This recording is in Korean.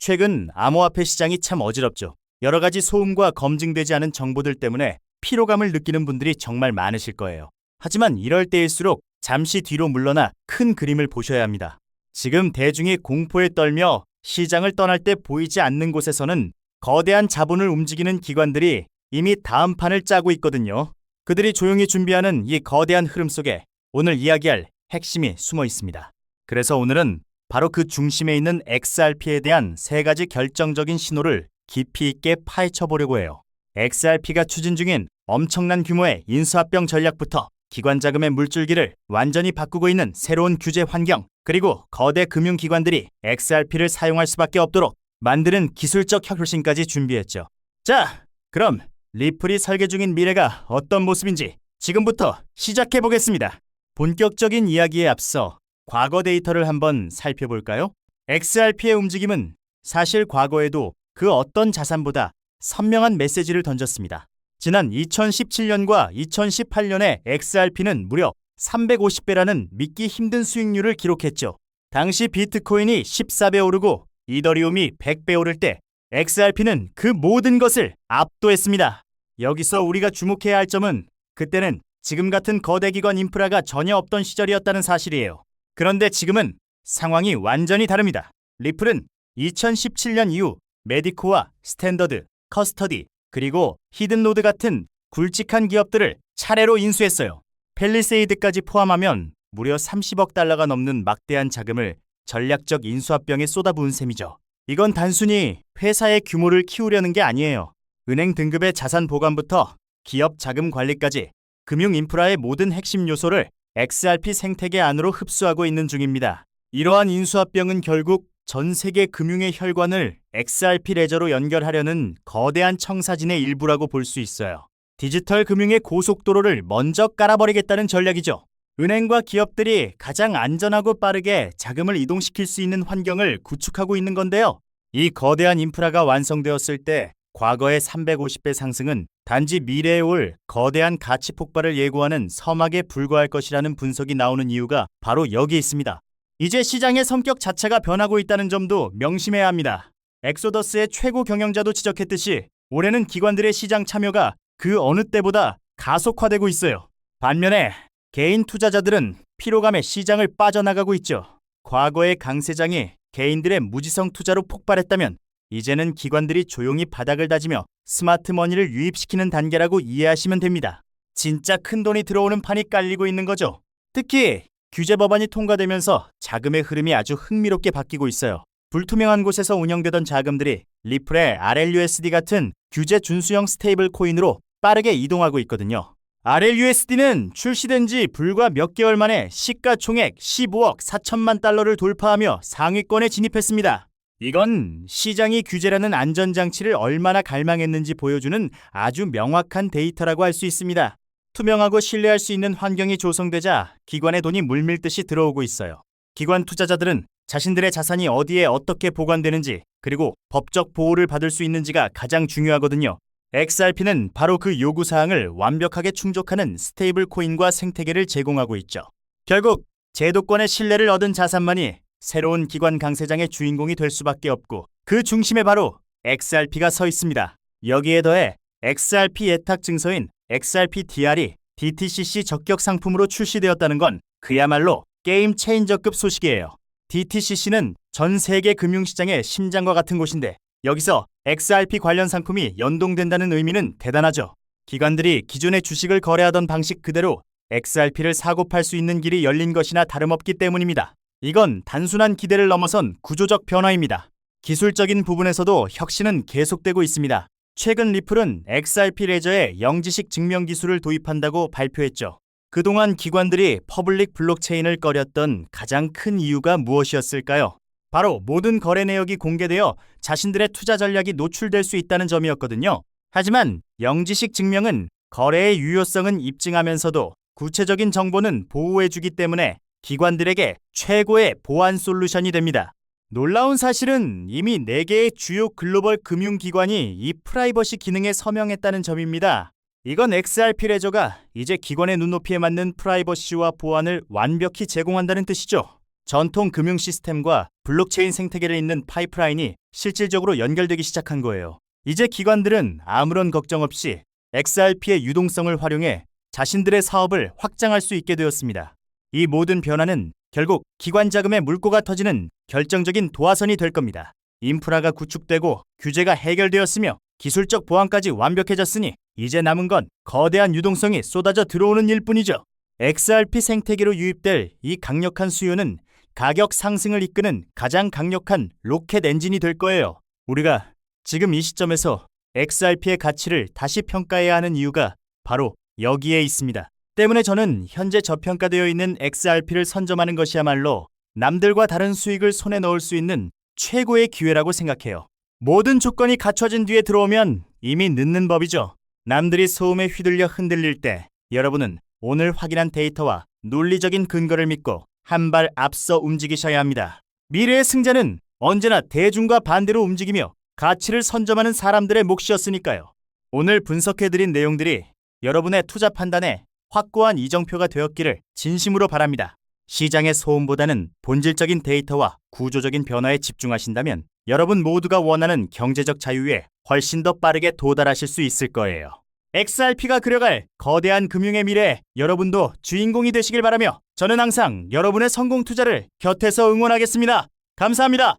최근 암호화폐 시장이 참 어지럽죠. 여러 가지 소음과 검증되지 않은 정보들 때문에 피로감을 느끼는 분들이 정말 많으실 거예요. 하지만 이럴 때일수록 잠시 뒤로 물러나 큰 그림을 보셔야 합니다. 지금 대중이 공포에 떨며 시장을 떠날 때 보이지 않는 곳에서는 거대한 자본을 움직이는 기관들이 이미 다음 판을 짜고 있거든요. 그들이 조용히 준비하는 이 거대한 흐름 속에 오늘 이야기할 핵심이 숨어 있습니다. 그래서 오늘은 바로 그 중심에 있는 XRP에 대한 세 가지 결정적인 신호를 깊이 있게 파헤쳐 보려고 해요. XRP가 추진 중인 엄청난 규모의 인수합병 전략부터 기관 자금의 물줄기를 완전히 바꾸고 있는 새로운 규제 환경, 그리고 거대 금융기관들이 XRP를 사용할 수밖에 없도록 만드는 기술적 혁신까지 준비했죠. 자, 그럼 리플이 설계 중인 미래가 어떤 모습인지 지금부터 시작해 보겠습니다. 본격적인 이야기에 앞서 과거 데이터를 한번 살펴볼까요? XRP의 움직임은 사실 과거에도 그 어떤 자산보다 선명한 메시지를 던졌습니다. 지난 2017년과 2018년에 XRP는 무려 350배라는 믿기 힘든 수익률을 기록했죠. 당시 비트코인이 14배 오르고 이더리움이 100배 오를 때 XRP는 그 모든 것을 압도했습니다. 여기서 우리가 주목해야 할 점은 그때는 지금 같은 거대 기관 인프라가 전혀 없던 시절이었다는 사실이에요. 그런데 지금은 상황이 완전히 다릅니다. 리플은 2017년 이후 메디코와 스탠더드, 커스터디, 그리고 히든노드 같은 굵직한 기업들을 차례로 인수했어요. 펠리세이드까지 포함하면 무려 30억 달러가 넘는 막대한 자금을 전략적 인수합병에 쏟아부은 셈이죠. 이건 단순히 회사의 규모를 키우려는 게 아니에요. 은행 등급의 자산 보관부터 기업 자금 관리까지 금융 인프라의 모든 핵심 요소를 XRP 생태계 안으로 흡수하고 있는 중입니다. 이러한 인수합병은 결국 전 세계 금융의 혈관을 XRP 레저로 연결하려는 거대한 청사진의 일부라고 볼 수 있어요. 디지털 금융의 고속도로를 먼저 깔아버리겠다는 전략이죠. 은행과 기업들이 가장 안전하고 빠르게 자금을 이동시킬 수 있는 환경을 구축하고 있는 건데요. 이 거대한 인프라가 완성되었을 때 과거의 350배 상승은 단지 미래에 올 거대한 가치 폭발을 예고하는 서막에 불과할 것이라는 분석이 나오는 이유가 바로 여기 있습니다. 이제 시장의 성격 자체가 변하고 있다는 점도 명심해야 합니다. 엑소더스의 최고 경영자도 지적했듯이 올해는 기관들의 시장 참여가 그 어느 때보다 가속화되고 있어요. 반면에 개인 투자자들은 피로감에 시장을 빠져나가고 있죠. 과거의 강세장이 개인들의 무지성 투자로 폭발했다면 이제는 기관들이 조용히 바닥을 다지며 스마트 머니를 유입시키는 단계라고 이해하시면 됩니다. 진짜 큰 돈이 들어오는 판이 깔리고 있는 거죠. 특히 규제 법안이 통과되면서 자금의 흐름이 아주 흥미롭게 바뀌고 있어요. 불투명한 곳에서 운영되던 자금들이 리플의 RLUSD 같은 규제 준수형 스테이블 코인으로 빠르게 이동하고 있거든요. RLUSD는 출시된 지 불과 몇 개월 만에 시가총액 15억 4천만 달러를 돌파하며 상위권에 진입했습니다. 이건 시장이 규제라는 안전장치를 얼마나 갈망했는지 보여주는 아주 명확한 데이터라고 할 수 있습니다. 투명하고 신뢰할 수 있는 환경이 조성되자 기관의 돈이 물밀듯이 들어오고 있어요. 기관 투자자들은 자신들의 자산이 어디에 어떻게 보관되는지, 그리고 법적 보호를 받을 수 있는지가 가장 중요하거든요. XRP는 바로 그 요구사항을 완벽하게 충족하는 스테이블 코인과 생태계를 제공하고 있죠. 결국 제도권의 신뢰를 얻은 자산만이 새로운 기관 강세장의 주인공이 될 수밖에 없고, 그 중심에 바로 XRP가 서 있습니다. 여기에 더해 XRP 예탁 증서인 XRP DR이 DTCC 적격 상품으로 출시되었다는 건 그야말로 게임 체인저급 소식이에요. DTCC는 전 세계 금융시장의 심장과 같은 곳인데 여기서 XRP 관련 상품이 연동된다는 의미는 대단하죠. 기관들이 기존의 주식을 거래하던 방식 그대로 XRP를 사고 팔 수 있는 길이 열린 것이나 다름없기 때문입니다. 이건 단순한 기대를 넘어선 구조적 변화입니다. 기술적인 부분에서도 혁신은 계속되고 있습니다. 최근 리플은 XRP 레저에 영지식 증명 기술을 도입한다고 발표했죠. 그동안 기관들이 퍼블릭 블록체인을 꺼렸던 가장 큰 이유가 무엇이었을까요? 바로 모든 거래 내역이 공개되어 자신들의 투자 전략이 노출될 수 있다는 점이었거든요. 하지만 영지식 증명은 거래의 유효성은 입증하면서도 구체적인 정보는 보호해주기 때문에 기관들에게 최고의 보안 솔루션이 됩니다. 놀라운 사실은 이미 4개의 주요 글로벌 금융기관이 이 프라이버시 기능에 서명했다는 점입니다. 이건 XRP 레저가 이제 기관의 눈높이에 맞는 프라이버시와 보안을 완벽히 제공한다는 뜻이죠. 전통 금융 시스템과 블록체인 생태계를 잇는 파이프라인이 실질적으로 연결되기 시작한 거예요. 이제 기관들은 아무런 걱정 없이 XRP의 유동성을 활용해 자신들의 사업을 확장할 수 있게 되었습니다. 이 모든 변화는 결국 기관 자금의 물꼬가 터지는 결정적인 도화선이 될 겁니다. 인프라가 구축되고 규제가 해결되었으며 기술적 보안까지 완벽해졌으니 이제 남은 건 거대한 유동성이 쏟아져 들어오는 일뿐이죠. XRP 생태계로 유입될 이 강력한 수요는 가격 상승을 이끄는 가장 강력한 로켓 엔진이 될 거예요. 우리가 지금 이 시점에서 XRP의 가치를 다시 평가해야 하는 이유가 바로 여기에 있습니다. 때문에 저는 현재 저평가되어 있는 XRP를 선점하는 것이야말로 남들과 다른 수익을 손에 넣을 수 있는 최고의 기회라고 생각해요. 모든 조건이 갖춰진 뒤에 들어오면 이미 늦는 법이죠. 남들이 소음에 휘둘려 흔들릴 때 여러분은 오늘 확인한 데이터와 논리적인 근거를 믿고 한 발 앞서 움직이셔야 합니다. 미래의 승자는 언제나 대중과 반대로 움직이며 가치를 선점하는 사람들의 몫이었으니까요. 오늘 분석해드린 내용들이 여러분의 투자 판단에 확고한 이정표가 되었기를 진심으로 바랍니다. 시장의 소음보다는 본질적인 데이터와 구조적인 변화에 집중하신다면 여러분 모두가 원하는 경제적 자유에 훨씬 더 빠르게 도달하실 수 있을 거예요. XRP가 그려갈 거대한 금융의 미래에 여러분도 주인공이 되시길 바라며 저는 항상 여러분의 성공 투자를 곁에서 응원하겠습니다. 감사합니다.